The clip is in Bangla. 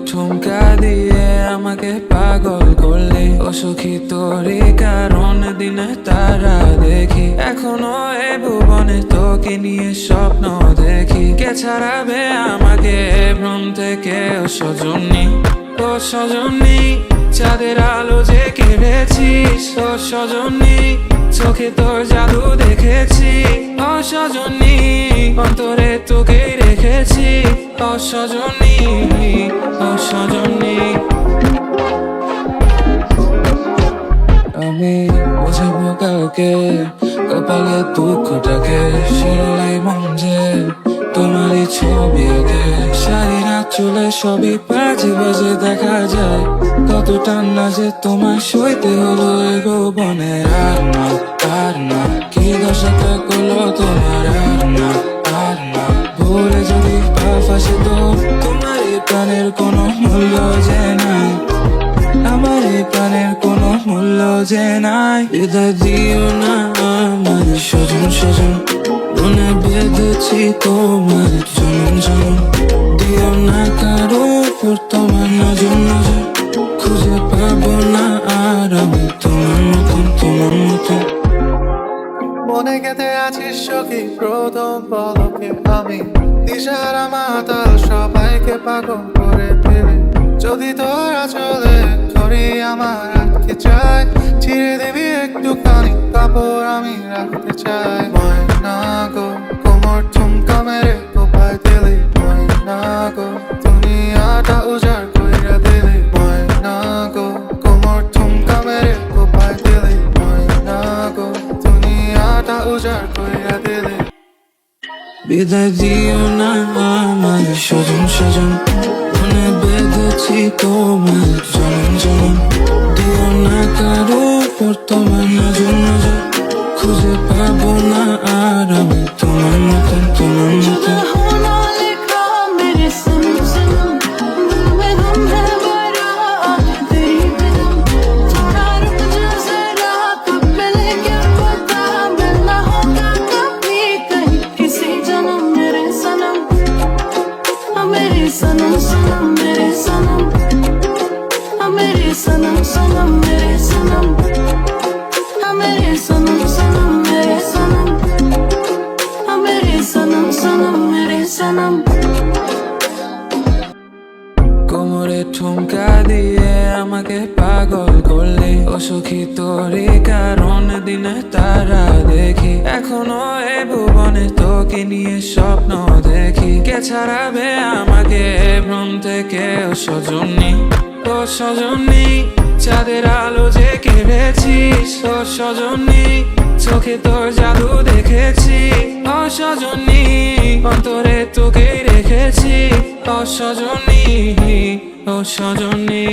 ঠুমকা দিয়ে আমাকে পাগল করলি ও সখী, তোরই কারণ দিনে তারা দেখি। এখনো এ ভুবনে তোকে নিয়ে স্বপ্ন দেখি। কে ছাড়াবে আমাকে ভ্রম থেকে ও সজনী, ও সজনী চাঁদের আলো যে কেড়েছিস। ও সজনী চোখে তোর জাদু দেখেছি। ও সজনী অন্তরে তোকেই রেখেছি। ও সজনী, ও সজনী আমি বোঝাবো কাউকে কপালে দুঃখটাকে, সরলাই মন যে তোমারই ছবি আঁকে। সারি রাত চলে সবই বাজে বাজে দেখা যায়, কত টান্না যে তোমার সইতে হলো এগো বনে। আর না, আর না, কি দশাটা করলো তোমার। আর না, আর না, ভুলে যদি পা ফাঁসে তো তোমার এই প্রাণের কোনো মূল্য যে নাই। আমার এই প্রাণের কোনো মূল্য যে নাই। হৃদয় দিও না আমার সজন সজন, মনে বেঁধেছি তোমার জনম জনম। দিও না কারো উপর তোমার নজর নজর, খুঁজে পাবো না আর আমি তোমার মতন, তোমার মতন। মনে গেঁথে আছিস সখী প্রথম পলকে আমি, দিশারা মাতাল সবাইকে পাগল করে ফেলে। যদি তোরা চলে ধরি আমার আটকে চায়, ছিঁড়ে দিবি একটুখানি কাপড় আমি রাখতে চাই। ময়না গো কোমর ঠুমকা মেরে কোপায় দিলি। ময়না গো দুনিয়াটা উজাড় কইরা দিলি। ময়না গো কোমর ঠুমকা মেরে কোপায় দিলি। ময়না গো দুনিয়াটা উজাড় কইরা দিলি। বিদায় দিও না আমার সজন সজন, মনে বেঁধেছি তোমার জনম জনম। দিও না কারো উপর তোমার নজর নজর, খুঁজে পাবো না আর আমি তোমার মতন, তোমার মতন। सनम सनम मेरे सनम, मेरे सनम सनम मेरे सनम, मेरे सनम सनम मेरे सनम, मेरे सनम सनम मेरे सनम। কোমরে ঠুমকা দিয়ে আমাকে পাগল করলি ও সখী, তোরই কারণ দিনে তারা দেখি। এখনো এ ভুবনে তোকে নিয়ে স্বপ্ন দেখি। কে ছাড়াবে আমাকে ভ্রম থেকে ও সজনী, ও সজনী চাঁদের আলো যে কেড়েছিস। ও সজনী চোখে তোর জাদু দেখেছি। ও সজনী অন্তরে তোকেই রেখেছি। ও সজনী, ও সজনী।